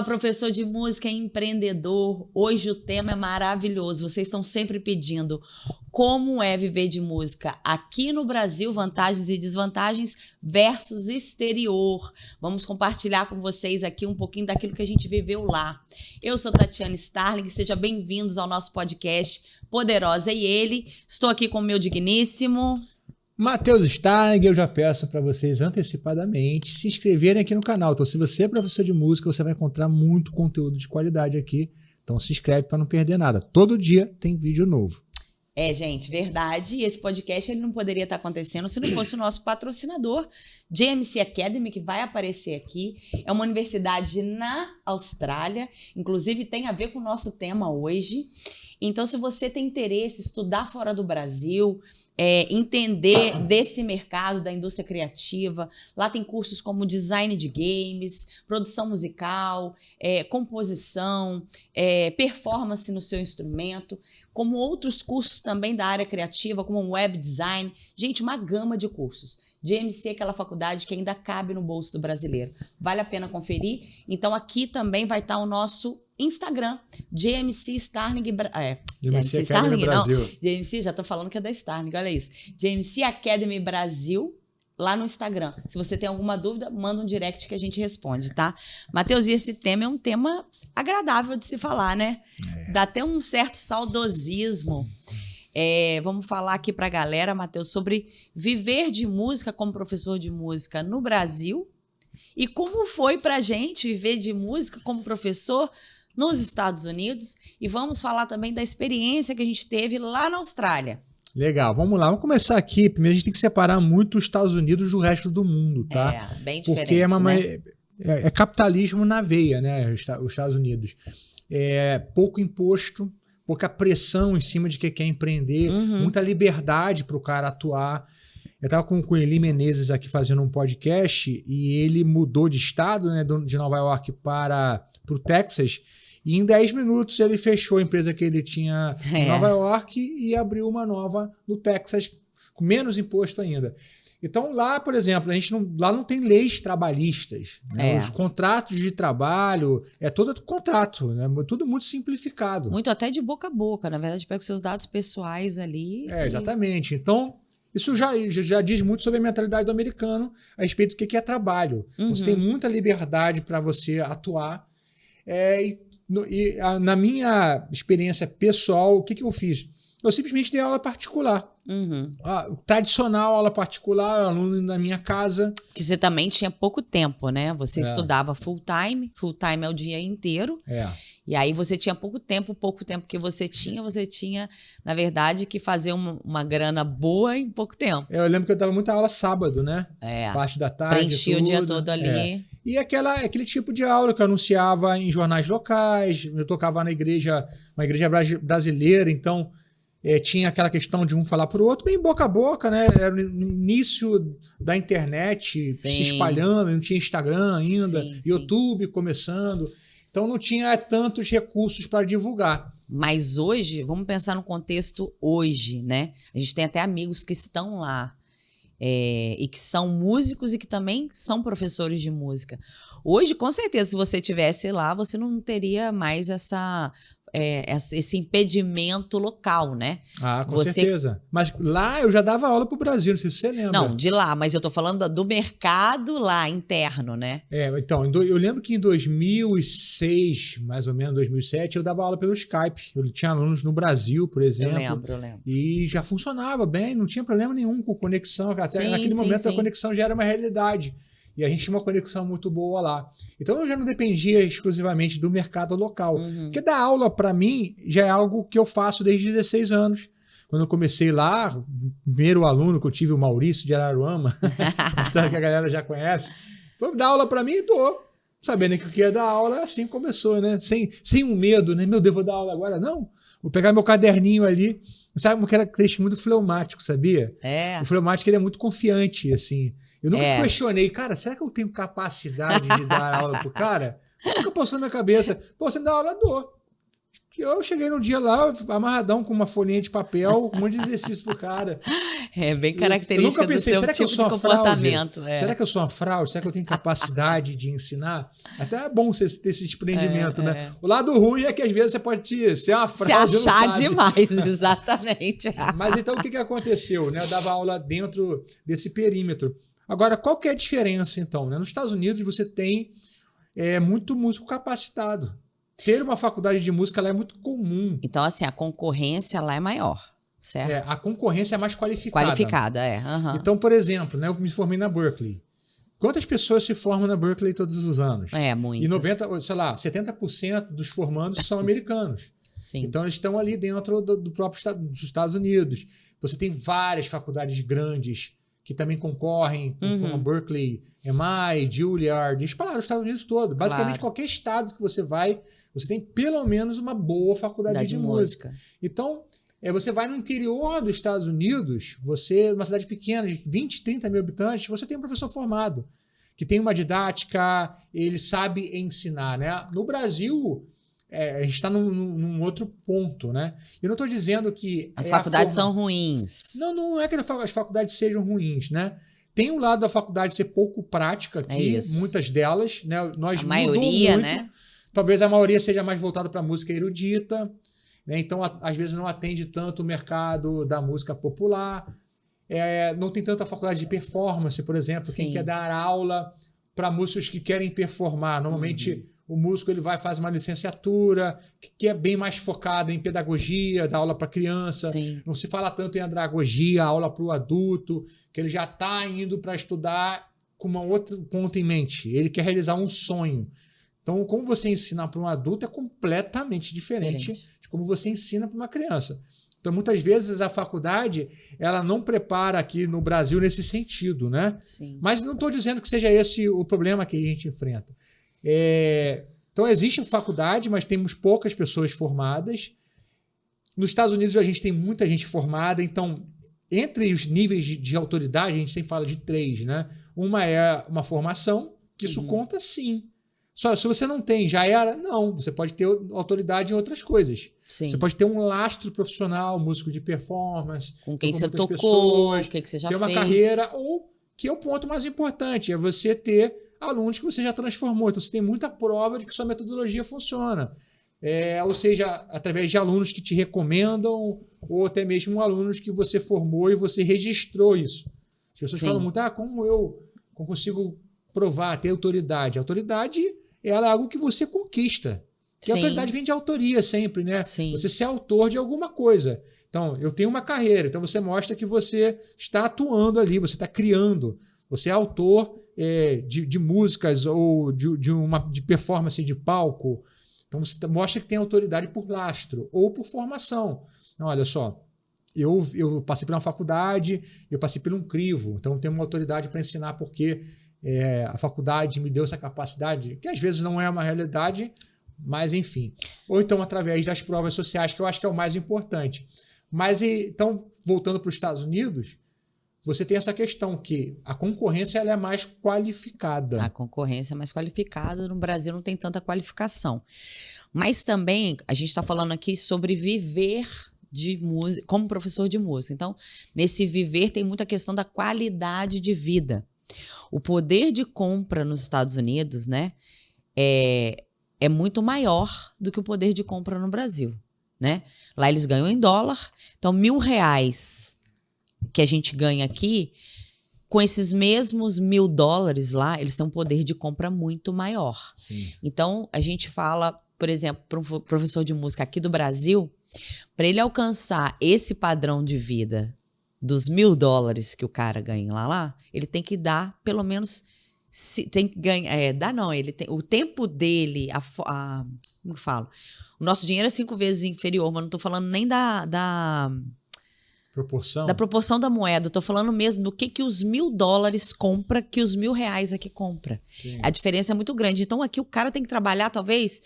Fala, professor de música e empreendedor. Hoje o tema é maravilhoso. Vocês estão sempre pedindo como é viver de música aqui no Brasil, vantagens e desvantagens versus exterior. Vamos compartilhar com vocês aqui um pouquinho daquilo que a gente viveu lá. Eu sou Tatiana Starling, sejam bem-vindos ao nosso podcast Poderosa e Ele. Estou aqui com o meu digníssimo Matheus Starling. Eu já peço para vocês antecipadamente se inscreverem aqui no canal. Então, se você é professor de música, você vai encontrar muito conteúdo de qualidade aqui. Então, se inscreve para não perder nada. Todo dia tem vídeo novo. Gente, verdade. E esse podcast ele não poderia estar acontecendo se não fosse o nosso patrocinador, JMC Academy, que vai aparecer aqui. É uma universidade na Austrália, inclusive tem a ver com o nosso tema hoje. Então, se você tem interesse em estudar fora do Brasil, entender desse mercado da indústria criativa, lá tem cursos como design de games, produção musical, composição, performance no seu instrumento, como outros cursos também da área criativa, como web design. Gente, uma gama de cursos. JMC é aquela faculdade que ainda cabe no bolso do brasileiro. Vale a pena conferir. Então, aqui também vai estar o nosso Instagram, JMC Starling, JMC Academy Brasil. Não, JMC, já tô falando que é da Starling, olha isso. JMC Academy Brasil, lá no Instagram. Se você tem alguma dúvida, manda um direct que a gente responde, tá? Matheus, e esse tema é um tema agradável de se falar, né? Dá até um certo saudosismo. Vamos falar aqui pra galera, Matheus, sobre viver de música como professor de música no Brasil e como foi pra gente viver de música como professor nos Estados Unidos, e vamos falar também da experiência que a gente teve lá na Austrália. Legal, vamos lá. Vamos começar aqui. Primeiro a gente tem que separar muito os Estados Unidos do resto do mundo, tá? Bem diferente, porque é capitalismo na veia, né? Os Estados Unidos. Pouco imposto, pouca pressão em cima de quem quer empreender, muita liberdade para o cara atuar. Eu estava com o Eli Menezes aqui fazendo um podcast e ele mudou de estado, né, de Nova York para o Texas, e em 10 minutos ele fechou a empresa que ele tinha em Nova York e abriu uma nova no Texas, com menos imposto ainda. Então lá, por exemplo, lá não tem leis trabalhistas. Né? Os contratos de trabalho, todo contrato, né? Tudo muito simplificado. Muito até de boca a boca, na verdade, pega os seus dados pessoais ali. Exatamente. Então, isso já diz muito sobre a mentalidade do americano a respeito do que é trabalho. Então, você tem muita liberdade para você atuar. Na minha experiência pessoal, o que eu fiz? Eu simplesmente dei aula particular. Tradicional aula particular, aluno na minha casa. Que você também tinha pouco tempo, né? Você estudava full time é o dia inteiro. E aí você tinha pouco tempo que você tinha, na verdade, que fazer uma grana boa em pouco tempo. Eu lembro que eu dava muita aula sábado, né? Parte da tarde. Preenchia o dia todo ali. E aquele tipo de aula que eu anunciava em jornais locais, eu tocava na igreja, uma igreja brasileira, então tinha aquela questão de um falar para o outro, bem boca a boca, né? Era no início da internet se espalhando, não tinha Instagram ainda, YouTube começando, então não tinha tantos recursos para divulgar. Mas hoje, vamos pensar no contexto hoje, né? A gente tem até amigos que estão lá. E que são músicos e que também são professores de música. Hoje, com certeza, se você estivesse lá, você não teria mais esse impedimento local, né? Com certeza. Mas lá eu já dava aula pro Brasil, não sei se você lembra. Não, de lá, mas eu tô falando do mercado lá, interno, né? Então, eu lembro que em 2006, mais ou menos, 2007, eu dava aula pelo Skype. Eu tinha alunos no Brasil, por exemplo. Eu lembro. E já funcionava bem, não tinha problema nenhum com conexão. Até naquele momento a conexão já era uma realidade. E a gente tinha uma conexão muito boa lá. Então eu já não dependia exclusivamente do mercado local. Porque dar aula, para mim, já é algo que eu faço desde 16 anos. Quando eu comecei lá, o primeiro aluno que eu tive, o Maurício de Araruama, que a galera já conhece, foi dar aula para mim e dou. Sabendo que o que ia dar aula, assim começou, né? Sem um medo, né? Meu Deus, vou dar aula agora? Não. Vou pegar meu caderninho ali. Sabe uma característica muito fleumático, sabia? O fleumático ele é muito confiante, assim. Eu nunca questionei, cara, será que eu tenho capacidade de dar aula pro cara? Nunca passou na minha cabeça. Pô, você me dá aula, dou. Eu cheguei num dia lá, amarradão com uma folhinha de papel, um monte de exercício pro cara. É bem característica do seu tipo de comportamento. Será que eu sou uma fraude? Será que eu tenho capacidade de ensinar? Até é bom você ter esse desprendimento, né? O lado ruim é que às vezes você pode ser uma fraude. Se achar demais, exatamente. Mas então o que aconteceu? Né? Eu dava aula dentro desse perímetro. Agora, qual que é a diferença então? Né? Nos Estados Unidos você tem muito músico capacitado. Ter uma faculdade de música lá é muito comum. Então, assim, a concorrência lá é maior, certo? A concorrência é mais qualificada. Qualificada, Então, por exemplo, né, eu me formei na Berkeley. Quantas pessoas se formam na Berkeley todos os anos? Muitas. E 70% dos formandos são americanos. Sim. Então, eles estão ali dentro do próprio dos Estados Unidos. Você tem várias faculdades grandes que também concorrem, como a Berkeley, MI, Juilliard, espalharam os Estados Unidos todo. Basicamente, qualquer estado que você vai, você tem pelo menos uma boa faculdade de música. Então, você vai no interior dos Estados Unidos, numa cidade pequena, de 20, 30 mil habitantes, você tem um professor formado, que tem uma didática, ele sabe ensinar, né? No Brasil, a gente está num outro ponto, né? Eu não estou dizendo que... As faculdades são ruins. Não é que as faculdades sejam ruins, né? Tem um lado da faculdade ser pouco prática aqui, muitas delas, né? A maioria, muito, né? Talvez a maioria seja mais voltada para a música erudita, né? Então, às vezes, não atende tanto o mercado da música popular. Não tem tanta faculdade de performance, por exemplo. Quem quer dar aula para músicos que querem performar. Normalmente, o músico ele vai fazer uma licenciatura que é bem mais focada em pedagogia, dar aula para criança. Sim. Não se fala tanto em andragogia, aula para o adulto, que ele já está indo para estudar com um outro ponto em mente. Ele quer realizar um sonho. Então, como você ensinar para um adulto é completamente diferente de como você ensina para uma criança. Então, muitas vezes a faculdade ela não prepara aqui no Brasil nesse sentido, né? Sim. Mas não estou dizendo que seja esse o problema que a gente enfrenta. Então, existe faculdade, mas temos poucas pessoas formadas. Nos Estados Unidos, a gente tem muita gente formada. Então, entre os níveis de autoridade, a gente sempre fala de 3, né? Uma é uma formação, que isso conta sim. Só se você não tem, já era? Não. Você pode ter autoridade em outras coisas. Sim. Você pode ter um lastro profissional, músico de performance. Com quem você tocou, o que você já fez. Ter uma carreira, ou, que é o ponto mais importante, é você ter alunos que você já transformou. Então, você tem muita prova de que sua metodologia funciona. Ou seja, através de alunos que te recomendam, ou até mesmo alunos que você formou e você registrou isso. As pessoas falam muito, como eu consigo provar, ter autoridade? A autoridade ela é algo que você conquista. E a autoridade vem de autoria sempre, né? Sim. Você ser autor de alguma coisa. Então, eu tenho uma carreira, então você mostra que você está atuando ali, você está criando. Você é autor de músicas ou de performance de palco. Então, você mostra que tem autoridade por lastro ou por formação. Então, olha só, eu passei por uma faculdade, eu passei por um crivo, então eu tenho uma autoridade para ensinar porque a faculdade me deu essa capacidade, que às vezes não é uma realidade, mas enfim. Ou então através das provas sociais, que eu acho que é o mais importante. Mas então, voltando para os Estados Unidos, você tem essa questão que a concorrência ela é mais qualificada. A concorrência é mais qualificada. No Brasil não tem tanta qualificação. Mas também, a gente está falando aqui sobre viver de música, como professor de música. Então, nesse viver tem muita questão da qualidade de vida. O poder de compra nos Estados Unidos, né, é muito maior do que o poder de compra no Brasil, né? Lá eles ganham em dólar. Então, R$1.000 que a gente ganha aqui, com esses mesmos $1.000 lá, eles têm um poder de compra muito maior. Sim. Então, a gente fala, por exemplo, para um professor de música aqui do Brasil, para ele alcançar esse padrão de vida dos $1.000 que o cara ganha lá, ele tem que dar pelo menos, tem que ganhar, ele tem o tempo dele, como que falo? O nosso dinheiro é 5 vezes inferior, mas não estou falando nem da proporção? Da proporção da moeda. Eu tô falando mesmo do que os $1.000 compra que os R$1.000 aqui compra. Sim. A diferença é muito grande. Então, aqui o cara tem que trabalhar, talvez,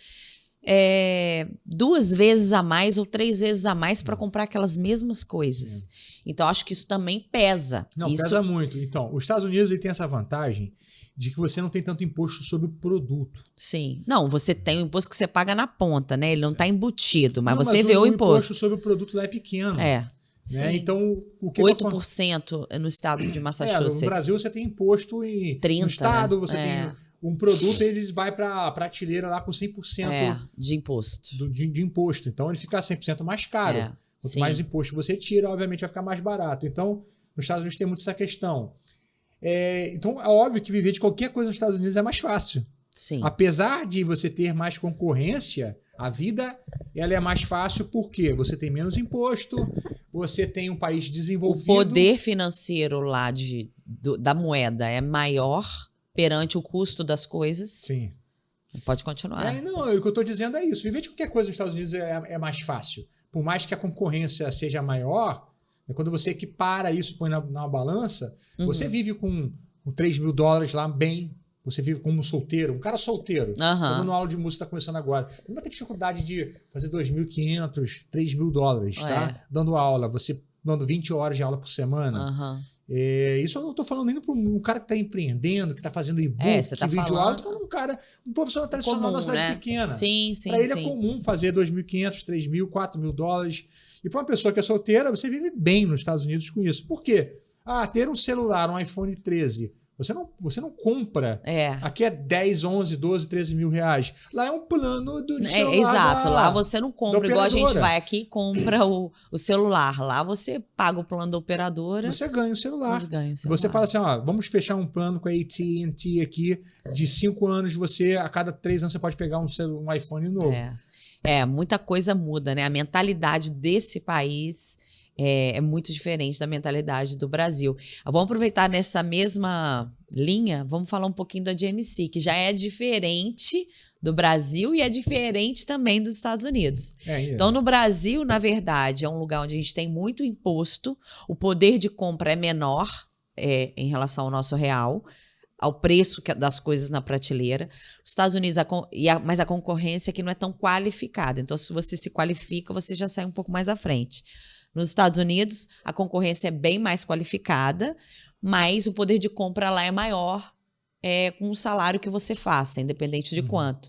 2 vezes a mais ou 3 vezes a mais para comprar aquelas mesmas coisas. Então, acho que isso também pesa. Não, pesa muito. Então, os Estados Unidos ele tem essa vantagem de que você não tem tanto imposto sobre o produto. Sim. Não, você tem o imposto que você paga na ponta, né? Ele não está embutido, mas você vê o imposto. O imposto sobre o produto lá é pequeno. Né? Então, o que 8% no estado de Massachusetts. No Brasil você tem imposto em 30%. No estado você tem um produto, ele vai para a prateleira lá com 100% de imposto. De imposto. Então, ele fica 100% mais caro. Quanto mais imposto você tira, obviamente vai ficar mais barato. Então, nos Estados Unidos tem muito essa questão. Então, é óbvio que viver de qualquer coisa nos Estados Unidos é mais fácil. Sim. Apesar de você ter mais concorrência, a vida ela é mais fácil porque você tem menos imposto, você tem um país desenvolvido. O poder financeiro lá da moeda é maior perante o custo das coisas. Sim. Pode continuar. Não, o que eu estou dizendo é isso. Viver de qualquer coisa nos Estados Unidos é mais fácil. Por mais que a concorrência seja maior, quando você equipara isso e põe na balança, você vive com $3.000 lá bem. Você vive como um solteiro, um cara solteiro. Tô dando aula de música, está começando agora. Você não vai ter dificuldade de fazer $2.500, $3.000, tá? Dando aula, você dando 20 horas de aula por semana. Isso eu não estou falando nem para um cara que está empreendendo, que está fazendo e-book, vídeo aula. Estou falando um profissional tradicional comum, na cidade pequena. Sim. Para ele é comum fazer $2.500, $3.000, $4.000. E para uma pessoa que é solteira, você vive bem nos Estados Unidos com isso. Por quê? Ter um celular, um iPhone 13... Você não compra. Aqui é 10, 11, 12, 13 mil reais. Lá é um plano do celular. Exato. Lá você não compra igual a gente vai aqui e compra o celular. Lá você paga o plano da operadora. Você ganha o celular. Você fala assim, vamos fechar um plano com a AT&T aqui de 5 anos. A cada 3 anos você pode pegar um iPhone novo. Muita coisa muda, né? A mentalidade desse país é muito diferente da mentalidade do Brasil. Vamos aproveitar nessa mesma linha, vamos falar um pouquinho da GMC, que já é diferente do Brasil e é diferente também dos Estados Unidos. Então, no Brasil, na verdade, é um lugar onde a gente tem muito imposto, o poder de compra é menor em relação ao nosso real, ao preço das coisas na prateleira. Os Estados Unidos, mas a concorrência aqui não é tão qualificada. Então, se você se qualifica, você já sai um pouco mais à frente. Nos Estados Unidos, a concorrência é bem mais qualificada, mas o poder de compra lá é maior com o salário que você faça, independente de quanto.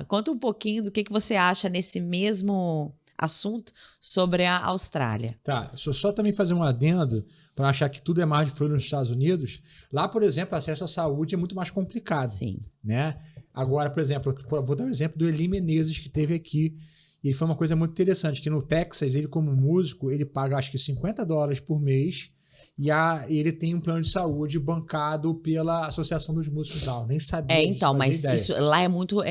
Conta um pouquinho do que você acha nesse mesmo assunto sobre a Austrália. Tá, deixa eu só também fazer um adendo para achar que tudo é mais de flor nos Estados Unidos. Lá, por exemplo, o acesso à saúde é muito mais complicado. Sim. Né? Agora, por exemplo, eu vou dar um exemplo do Eli Menezes, que teve aqui. E foi uma coisa muito interessante, que no Texas, ele como músico, ele paga acho que $50 por mês e ele tem um plano de saúde bancado pela Associação dos Músicos da. Nem sabia disso, então, mas isso lá é muito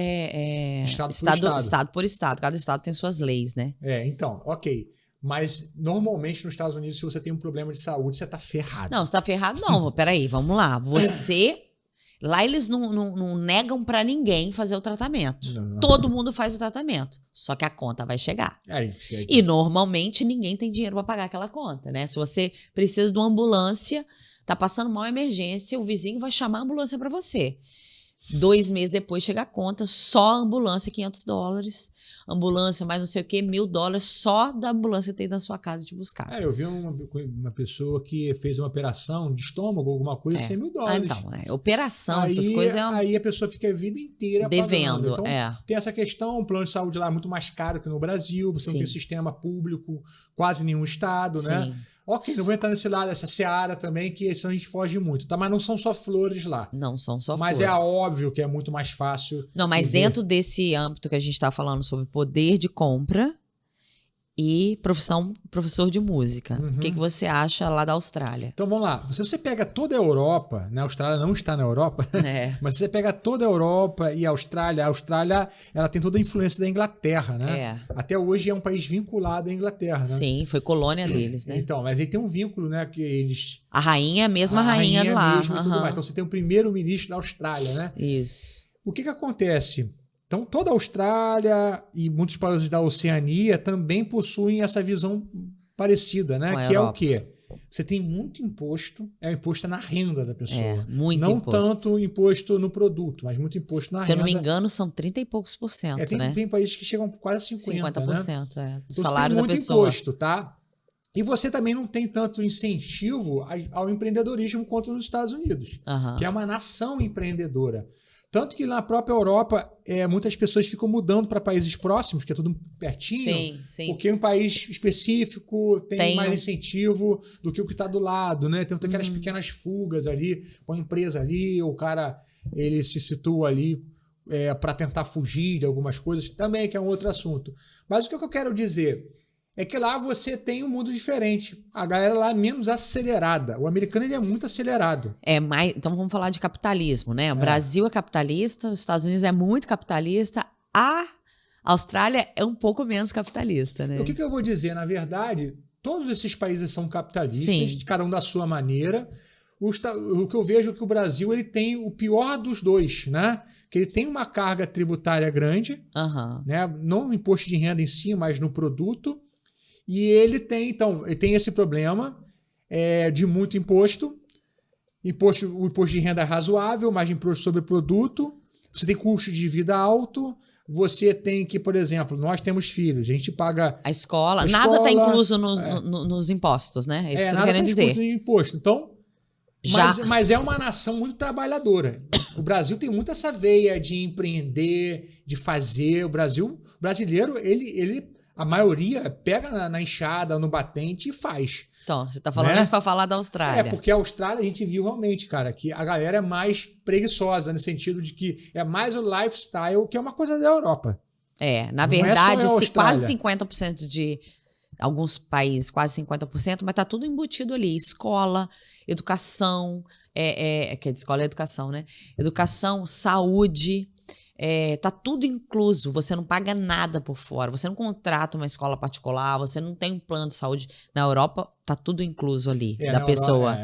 estado por estado. Cada estado tem suas leis, né? Então, ok. Mas normalmente nos Estados Unidos, se você tem um problema de saúde, você tá ferrado. Não, você tá ferrado não. Peraí, vamos lá. Lá eles não negam pra ninguém fazer o tratamento. Não. Todo mundo faz o tratamento. Só que a conta vai chegar. E normalmente ninguém tem dinheiro pra pagar aquela conta, né? Se você precisa de uma ambulância, tá passando mal emergência, o vizinho vai chamar a ambulância pra você. 2 meses depois chega a conta, só a ambulância, $500. Ambulância, mais não sei o que, $1.000, só da ambulância ter ido na sua casa te buscar. Eu vi uma pessoa que fez uma operação de estômago, alguma coisa, $100.000. Então, operação, essas coisas Aí a pessoa fica a vida inteira devendo. Então, tem essa questão, o plano de saúde lá é muito mais caro que no Brasil, você não tem um sistema público, quase nenhum estado, né? Ok, não vou entrar nesse lado, essa seara também, que a gente foge muito, tá? Mas não são só flores lá. Não são só flores. Mas é óbvio que é muito mais fácil. Não, mas dentro desse âmbito que a gente está falando sobre poder de compra e professor de música. O que você acha lá da Austrália? Então vamos lá. Se você pega toda a Europa, né? A Austrália não está na Europa, mas se você pega toda a Europa e a Austrália ela tem toda a influência da Inglaterra, né? Até hoje é um país vinculado à Inglaterra, né? Sim, foi colônia deles, né? Então, mas aí tem um vínculo, né? Que eles... A rainha é a mesma rainha de lá. Mesmo, e tudo mais. Então você tem o primeiro-ministro da Austrália, né? Isso. O que acontece? Então, toda a Austrália e muitos países da Oceania também possuem essa visão parecida, né? Que é o quê? você tem muito imposto, o imposto na renda da pessoa. Muito não imposto. Tanto imposto no produto, mas muito imposto na renda. Se eu não me engano, são 30 e poucos por cento, né? Tem países que chegam quase 50%, né? do salário da pessoa. Você tem muito imposto, tá? E você também não tem tanto incentivo ao empreendedorismo quanto nos Estados Unidos, que é uma nação empreendedora. Tanto que na própria Europa, muitas pessoas ficam mudando para países próximos, que é tudo pertinho, sim. porque um país específico tem mais incentivo do que o que está do lado, né? Tem aquelas pequenas fugas ali, uma empresa ali, o cara ele se situa ali para tentar fugir de algumas coisas, também que é um outro assunto. Mas o que eu quero dizer é que lá você tem um mundo diferente. A galera lá é menos acelerada. O americano ele é muito acelerado. Então vamos falar de capitalismo, né? O Brasil é capitalista, os Estados Unidos é muito capitalista, a Austrália é um pouco menos capitalista, né? O que eu vou dizer? Na verdade, todos esses países são capitalistas, cada um da sua maneira. O que eu vejo é que o Brasil ele tem o pior dos dois, né? Que ele tem uma carga tributária grande, né? Não no imposto de renda em si, mas no produto. E ele tem esse problema de muito imposto. O imposto de renda é razoável, mas imposto sobre produto. Você tem custo de vida alto. Você tem que, por exemplo, nós temos filhos, a gente paga... A escola, nada está incluso nos impostos, né? É isso que você está querendo dizer. Nada está incluso no imposto. Então, mas é uma nação muito trabalhadora. O Brasil tem muito essa veia de empreender, de fazer. O brasileiro, a maioria pega na enxada, no batente e faz. Então, você está falando isso para falar da Austrália. Porque a Austrália a gente viu realmente, cara, que a galera é mais preguiçosa, no sentido de que é mais o lifestyle, que é uma coisa da Europa. Na verdade, quase 50% de alguns países, quase 50%, mas tá tudo embutido ali. Escola, educação, que é de escola e educação, né? Educação, saúde... tá tudo incluso, você não paga nada por fora, você não contrata uma escola particular, você não tem um plano de saúde. Na Europa, tá tudo incluso ali, da pessoa.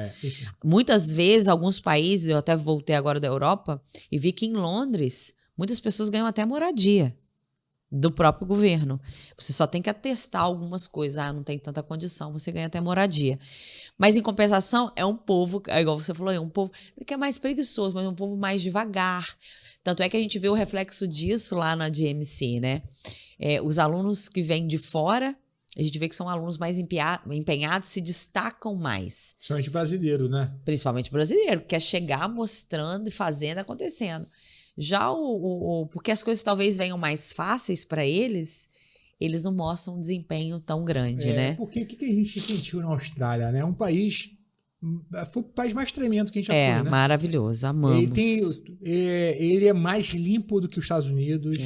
Muitas vezes, alguns países, eu até voltei agora da Europa e vi que em Londres, muitas pessoas ganham até moradia do próprio governo. Você só tem que atestar algumas coisas, não tem tanta condição, você ganha até moradia. Mas em compensação, é um povo, igual você falou, é um povo que é mais preguiçoso, mas é um povo mais devagar. Tanto é que a gente vê o reflexo disso lá na GMC, né? Os alunos que vêm de fora, a gente vê que são alunos mais empenhados, se destacam mais. Principalmente brasileiro, né? Principalmente brasileiro, que quer chegar mostrando e fazendo, acontecendo. Já porque as coisas talvez venham mais fáceis para eles não mostram um desempenho tão grande, né? Porque o que a gente sentiu na Austrália, né? Foi o país mais tremendo que a gente já foi, né? Maravilhoso, amamos. Ele é mais limpo do que os Estados Unidos.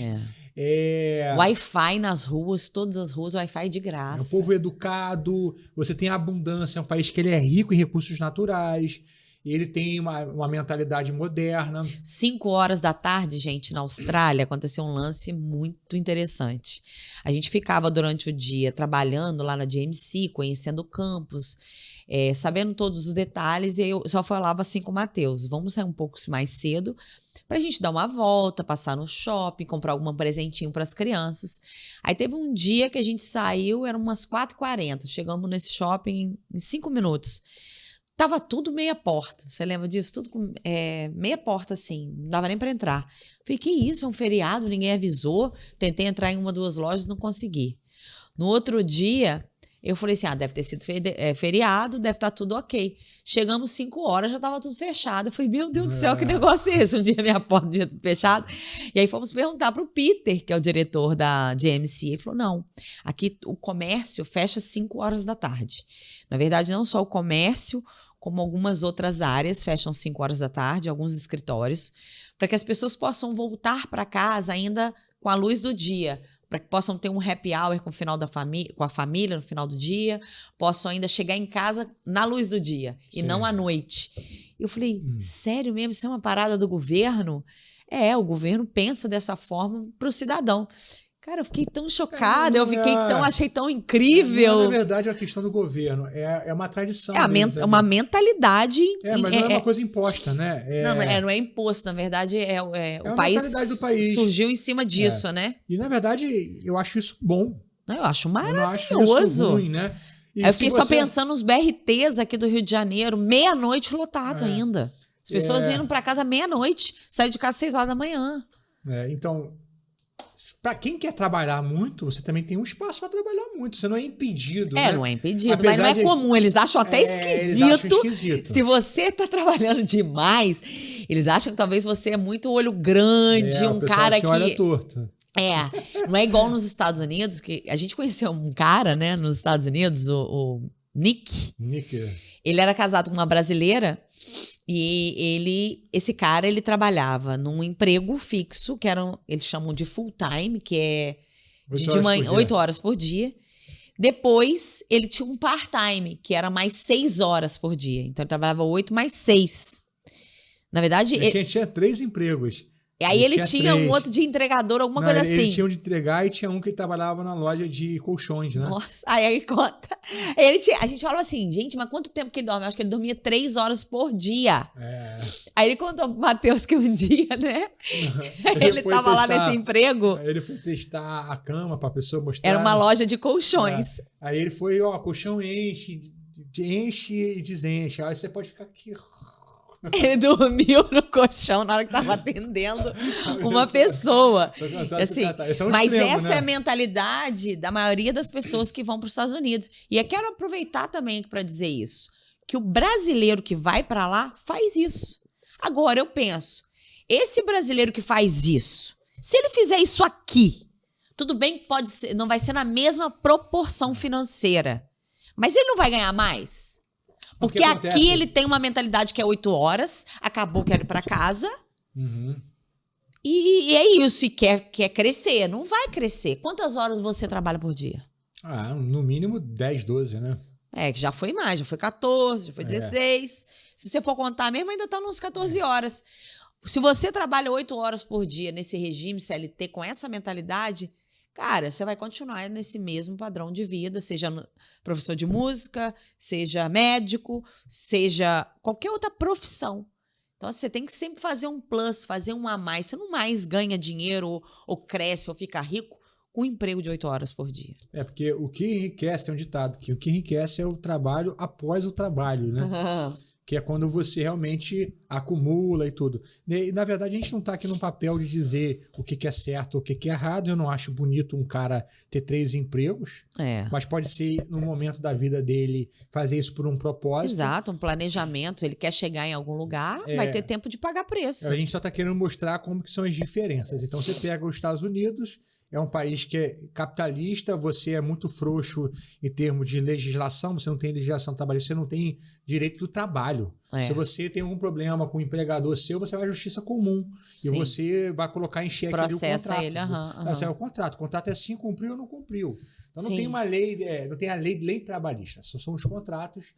Wi-Fi nas ruas, todas as ruas, Wi-Fi de graça. É um povo educado, você tem abundância, é um país que ele é rico em recursos naturais, ele tem uma mentalidade moderna. 5 horas da tarde, gente, na Austrália, aconteceu um lance muito interessante. A gente ficava durante o dia trabalhando lá na GMC, conhecendo o campus, sabendo todos os detalhes, e eu só falava assim com o Matheus, vamos sair um pouco mais cedo pra gente dar uma volta, passar no shopping, comprar algum presentinho para as crianças. Aí teve um dia que a gente saiu, eram umas 4h40, chegamos nesse shopping em 5 minutos. Tava tudo meia porta, você lembra disso? Tudo com meia porta assim, não dava nem para entrar. Falei, que isso, é um feriado, ninguém avisou. Tentei entrar em 1, 2 lojas, não consegui. No outro dia, eu falei assim, deve ter sido feriado, deve estar tudo ok. Chegamos 5 horas, já estava tudo fechado. Eu falei, meu Deus do céu, que negócio é esse? Um dia minha porta tinha tudo fechado. E aí fomos perguntar para o Peter, que é o diretor da GMC. Ele falou, não, aqui o comércio fecha 5 horas da tarde. Na verdade, não só o comércio, como algumas outras áreas fecham 5 horas da tarde, alguns escritórios, para que as pessoas possam voltar para casa ainda com a luz do dia, para que possam ter um happy hour com a família no final do dia, possam ainda chegar em casa na luz do dia e não à noite. Eu falei, sério mesmo? Isso é uma parada do governo? O governo pensa dessa forma para o cidadão. Cara, eu fiquei tão chocada, achei tão incrível. Na verdade, é uma questão do governo, é uma tradição. Uma mentalidade. Mas não é uma coisa imposta, né? Não é imposto, na verdade, o país do país surgiu em cima disso, né? E, na verdade, eu acho isso bom. Eu acho maravilhoso. Eu não acho isso ruim, né? Aí eu fiquei só pensando nos BRTs aqui do Rio de Janeiro, meia-noite lotado ainda. As pessoas indo para casa meia-noite, saíram de casa às 6 horas da manhã. Então, para quem quer trabalhar muito, você também tem um espaço para trabalhar muito. Você não é impedido. Né? Não é impedido, apesar mas não é comum. Eles acham até esquisito. Se você está trabalhando demais, eles acham que talvez você é muito olho grande, um cara que olha torto. Não é igual nos Estados Unidos, que a gente conheceu um cara, né, nos Estados Unidos, o Nick. Ele era casado com uma brasileira e esse cara, ele trabalhava num emprego fixo, que eles chamam de full time, que é de manhã, 8 horas por dia. Depois, ele tinha um part-time, que era mais 6 horas por dia. Então, ele trabalhava 8 mais 6. Na verdade... Ele tinha 3 empregos. Aí ele tinha um outro de entregador, alguma coisa assim. Ele tinha um de entregar e tinha um que trabalhava na loja de colchões, né? Nossa, aí conta. A gente falava assim, gente, mas quanto tempo que ele dorme? Eu acho que ele dormia 3 horas por dia. Aí ele contou pro Matheus que um dia, né? Ele tava lá nesse emprego. Aí ele foi testar a cama pra pessoa mostrar. Era uma loja de colchões. Aí ele foi, colchão enche e desenche. Aí você pode ficar aqui... Ele dormiu no colchão na hora que estava atendendo uma pessoa. Assim, mas essa é a mentalidade da maioria das pessoas que vão para os Estados Unidos. E eu quero aproveitar também para dizer isso, que o brasileiro que vai para lá faz isso. Agora, eu penso, esse brasileiro que faz isso, se ele fizer isso aqui, tudo bem que pode ser, não vai ser na mesma proporção financeira, mas ele não vai ganhar mais? Porque aqui ele tem uma mentalidade que é 8 horas, acabou, quero ir para casa. E é isso, e quer crescer. Não vai crescer. Quantas horas você trabalha por dia? No mínimo 10, 12, né? Que já foi mais, já foi 14, já foi 16. Se você for contar mesmo, ainda tá nos 14 horas. Se você trabalha 8 horas por dia nesse regime CLT com essa mentalidade... Cara, você vai continuar nesse mesmo padrão de vida, seja professor de música, seja médico, seja qualquer outra profissão. Então, você tem que sempre fazer um plus, fazer um a mais. Você não mais ganha dinheiro ou cresce ou fica rico com um emprego de 8 horas por dia. Porque o que enriquece, tem um ditado, que o que enriquece é o trabalho após o trabalho, né? Que é quando você realmente acumula e tudo. E, na verdade, a gente não está aqui num papel de dizer o que é certo ou o que é errado. Eu não acho bonito um cara ter 3 empregos, mas pode ser, no momento da vida dele, fazer isso por um propósito. Exato, um planejamento. Ele quer chegar em algum lugar, vai ter tempo de pagar preço. A gente só está querendo mostrar como que são as diferenças. Então, você pega os Estados Unidos... É um país que é capitalista, você é muito frouxo em termos de legislação, você não tem legislação trabalhista, você não tem direito do trabalho. Se você tem algum problema com o empregador seu, você vai à justiça comum. Sim. E você vai colocar em xeque o contrato. Processa ele, O contrato. O contrato é assim, cumpriu ou não cumpriu. Então não tem uma lei, não tem a lei trabalhista, são os contratos.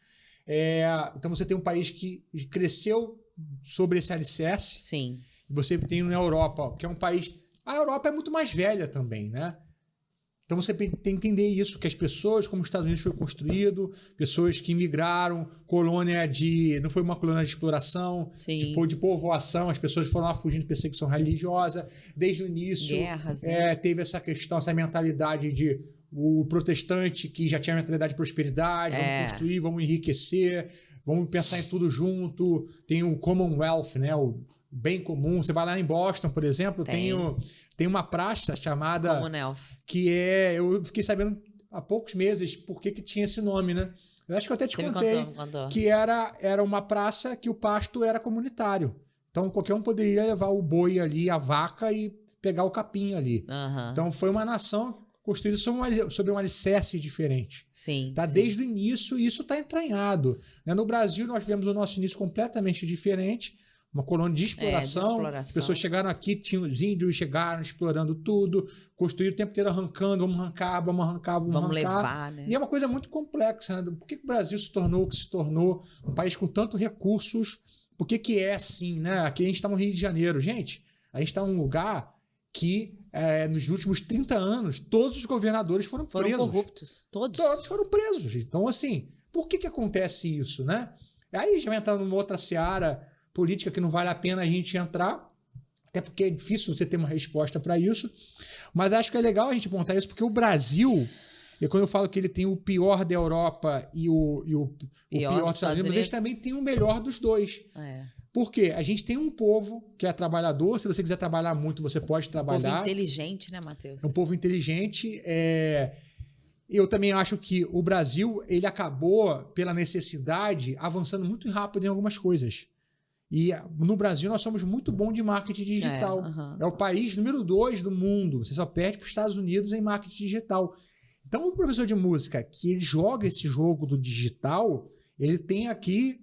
Então você tem um país que cresceu sobre esse alicerce. Sim. Você tem na Europa, que é um país... A Europa é muito mais velha também, né? Então você tem que entender isso, que as pessoas, como os Estados Unidos foi construído, pessoas que migraram, não foi uma colônia de exploração, foi de povoação, as pessoas foram lá fugindo de perseguição religiosa. Desde o início, guerras, teve essa questão, essa mentalidade de o protestante que já tinha a mentalidade de prosperidade, vamos construir, vamos enriquecer, vamos pensar em tudo junto. Tem o Commonwealth, né? O bem comum. Você vai lá em Boston, por exemplo, tem uma praça chamada... Commonwealth. Que eu fiquei sabendo há poucos meses por que tinha esse nome, né? Eu acho que eu até te contei. Que era uma praça que o pasto era comunitário. Então, qualquer um poderia levar o boi ali, a vaca e pegar o capim ali. Então, foi uma nação construída sobre um alicerce diferente. Desde o início, e isso está entranhado. No Brasil, nós tivemos o nosso início completamente diferente. Uma colônia de exploração. As pessoas chegaram aqui, tinham os índios, chegaram explorando tudo, construíram o tempo inteiro arrancando, vamos arrancar. Levar, né? E é uma coisa muito complexa, né? Por que o Brasil se tornou o que se tornou um país com tantos recursos? Por que é assim, né? Aqui a gente está no Rio de Janeiro. Gente, a gente está num lugar que, nos últimos 30 anos, todos os governadores foram presos. Foram corruptos. Todos foram presos. Então, assim, por que acontece isso, né? Aí a gente vai entrar numa outra seara política que não vale a pena a gente entrar, até porque é difícil você ter uma resposta para isso, mas acho que é legal a gente apontar isso, porque o Brasil, E quando eu falo que ele tem o pior da Europa e o pior dos Estados Unidos, eles também têm o melhor dos dois. Por quê? A gente tem um povo que é trabalhador. Se você quiser trabalhar muito, você pode trabalhar. Um povo inteligente, né, Matheus? É um povo inteligente. Eu também acho que o Brasil ele acabou, pela necessidade, avançando muito rápido em algumas coisas. E no Brasil nós somos muito bons de marketing digital. É o país número 2 do mundo. Você só perde para os Estados Unidos em marketing digital. Então, o professor de música que ele joga esse jogo do digital, ele tem aqui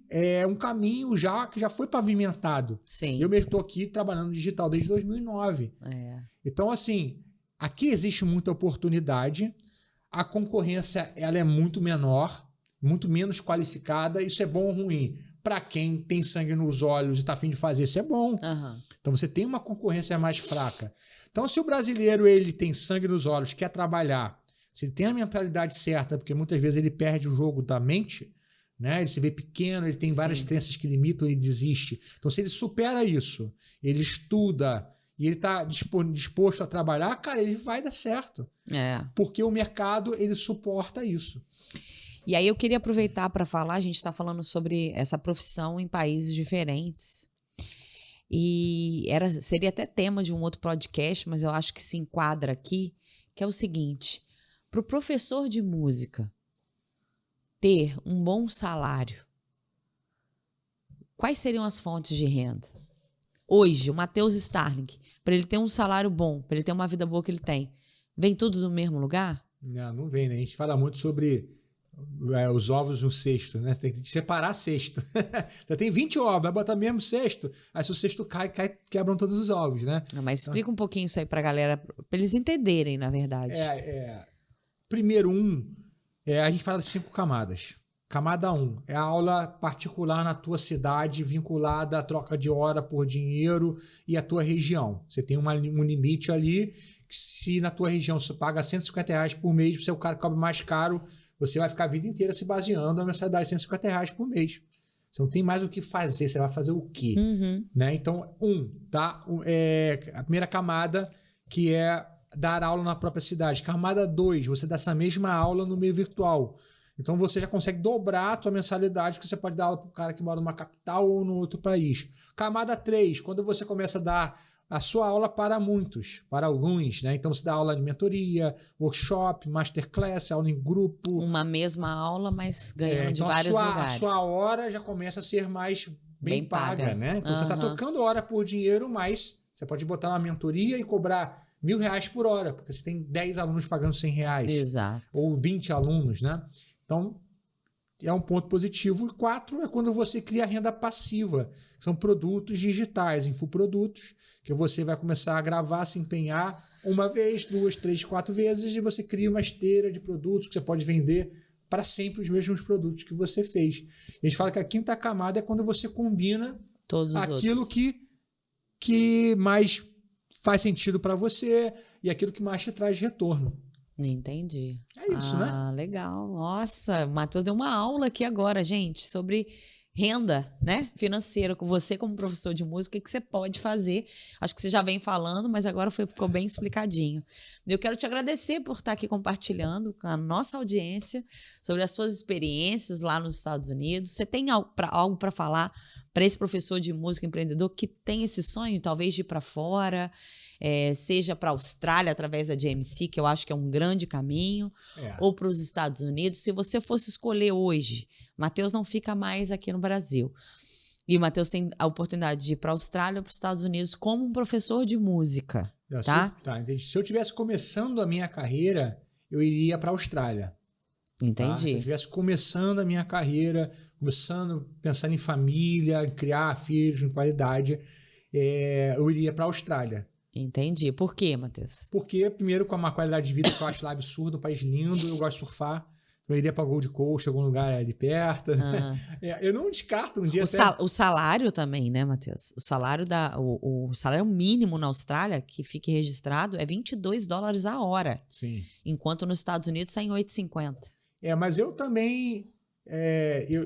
um caminho que já foi pavimentado. Sim. Eu mesmo estou aqui trabalhando no digital desde 2009. Então, assim, aqui existe muita oportunidade. A concorrência ela é muito menor, muito menos qualificada. Isso é bom ou ruim? Para quem tem sangue nos olhos e está a fim de fazer, isso é bom. Então você tem uma concorrência mais fraca. Então se o brasileiro ele tem sangue nos olhos, quer trabalhar, se ele tem a mentalidade certa, porque muitas vezes ele perde o jogo da mente, né? Ele se vê pequeno, ele tem várias crenças que limitam, ele desiste. Então se ele supera isso, ele estuda e ele está disposto a trabalhar, cara, ele vai dar certo. Porque o mercado ele suporta isso. E aí eu queria aproveitar para falar, a gente está falando sobre essa profissão em países diferentes. E seria até tema de um outro podcast, mas eu acho que se enquadra aqui, que é o seguinte: para o professor de música ter um bom salário, quais seriam as fontes de renda? Hoje, o Matheus Starling, para ele ter um salário bom, para ele ter uma vida boa que ele tem, vem tudo do mesmo lugar? Não vem, né? A gente fala muito sobre os ovos no cesto, né? Você tem que separar cesto. Você tem 20 ovos, vai botar mesmo cesto. Aí se o cesto cai, quebram todos os ovos, né? Mas explica um pouquinho isso aí pra galera, pra eles entenderem, na verdade. Primeiro, a gente fala de 5 camadas. Camada 1 é a aula particular na tua cidade, vinculada à troca de hora por dinheiro e à tua região. Você tem um limite ali, que se na tua região você paga R$150 por mês, você é o cara que cobra mais caro, você vai ficar a vida inteira se baseando na mensalidade de R$150 por mês. Você não tem mais o que fazer, você vai fazer o quê? Né? Então, a primeira camada, que é dar aula na própria cidade. Camada 2, você dá essa mesma aula no meio virtual. Então, você já consegue dobrar a tua mensalidade, que você pode dar aula para o cara que mora numa capital ou no outro país. Camada 3, quando você começa a dar a sua aula para muitos, para alguns, né? Então você dá aula de mentoria, workshop, masterclass, aula em grupo. Uma mesma aula, mas ganhando de vários lugares. A sua hora já começa a ser mais bem paga, né? Então você está tocando hora por dinheiro, mas você pode botar uma mentoria e cobrar R$1.000 por hora, porque você tem 10 alunos pagando R$100. Exato. Ou 20 alunos, né? Então, é um ponto positivo. E 4 é quando você cria renda passiva. São produtos digitais, infoprodutos, que você vai começar a gravar, se empenhar 1 vez, 2, 3, 4 vezes, e você cria uma esteira de produtos que você pode vender para sempre os mesmos produtos que você fez. E a gente fala que a 5ª camada é quando você combina todos aquilo que mais faz sentido para você e aquilo que mais te traz retorno. Entendi. É isso, né? Ah, legal. Nossa, o Matheus deu uma aula aqui agora, gente, sobre renda, né, financeira. Com você como professor de música, o que você pode fazer. Acho que você já vem falando, mas agora ficou bem explicadinho. Eu quero te agradecer por estar aqui compartilhando com a nossa audiência sobre as suas experiências lá nos Estados Unidos. Você tem algo para falar para esse professor de música empreendedor que tem esse sonho, talvez, de ir para fora, seja para a Austrália através da JMC, que eu acho que é um grande caminho, ou para os Estados Unidos. Se você fosse escolher hoje, Matheus não fica mais aqui no Brasil. E o Matheus tem a oportunidade de ir para a Austrália ou para os Estados Unidos como um professor de música. Tá, entendi. Se eu estivesse começando a minha carreira, eu iria para a Austrália. Entendi. Tá? Se eu estivesse começando a minha carreira, pensando em família, em criar filhos, em qualidade, eu iria para a Austrália. Entendi. Por quê, Matheus? Porque, primeiro, com uma qualidade de vida que eu acho lá absurda, um país lindo, eu gosto de surfar. Eu iria para Gold Coast, algum lugar ali perto. Eu não descarto um dia o salário também, né, Matheus? O salário o salário mínimo na Austrália, que fique registrado, é $22 a hora. Sim. Enquanto nos Estados Unidos sai em $8,50. Mas eu também...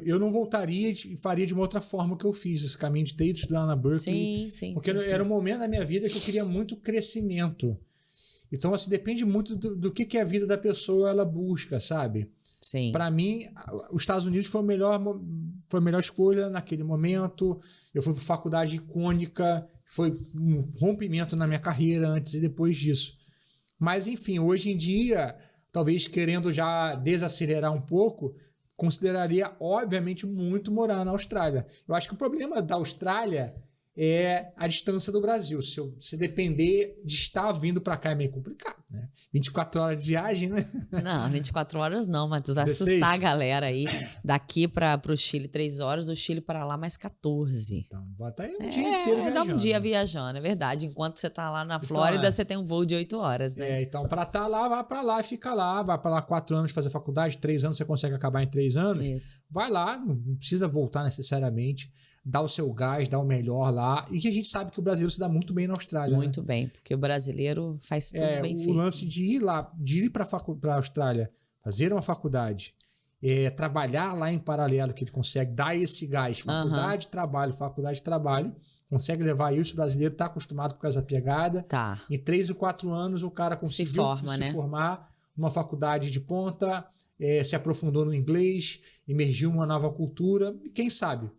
eu não voltaria e faria de uma outra forma que eu fiz, esse caminho de ter ido estudar na Berkeley. Sim. Porque era um momento da minha vida que eu queria muito crescimento. Então, assim, depende muito do que a vida da pessoa ela busca, sabe? Sim. Para mim, os Estados Unidos foi a melhor escolha naquele momento. Eu fui para faculdade icônica, foi um rompimento na minha carreira antes e depois disso. Mas, enfim, hoje em dia, talvez querendo já desacelerar um pouco, consideraria, obviamente, muito morar na Austrália. Eu acho que o problema da Austrália é a distância do Brasil. Se depender de estar vindo para cá é meio complicado, né? 24 horas de viagem, né? Não, 24 horas não, mas tu vai 16. assustar a galera aí. Daqui para o Chile, 3 horas, do Chile para lá mais 14. Então, bota aí um dia inteiro viajando. Dá um dia viajando, é verdade. Enquanto você tá lá na Flórida, você tem um voo de 8 horas, né? Então, para estar lá, vai para lá e fica lá. Vai para lá 4 anos fazer faculdade, 3 anos você consegue acabar em 3 anos. Isso. Vai lá, não precisa voltar necessariamente. Dá o seu gás, dá o melhor lá. E que a gente sabe que o brasileiro se dá muito bem na Austrália. Muito bem, porque o brasileiro faz tudo bem feito. O lance de ir lá, de ir para a Austrália, fazer uma faculdade, trabalhar lá em paralelo, que ele consegue dar esse gás, faculdade, trabalho, consegue levar isso. O brasileiro está acostumado por causa da pegada. Tá. Em 3 ou 4 anos, o cara conseguiu se formar numa faculdade de ponta, se aprofundou no inglês, emergiu uma nova cultura, e quem sabe?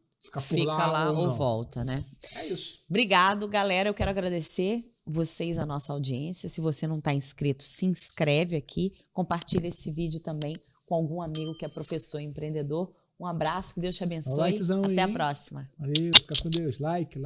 Fica lá ou volta, né? É isso. Obrigado, galera. Eu quero agradecer vocês, a nossa audiência. Se você não está inscrito, se inscreve aqui. Compartilha esse vídeo também com algum amigo que é professor e empreendedor. Um abraço, que Deus te abençoe. Até a próxima. Valeu, fica com Deus. Like.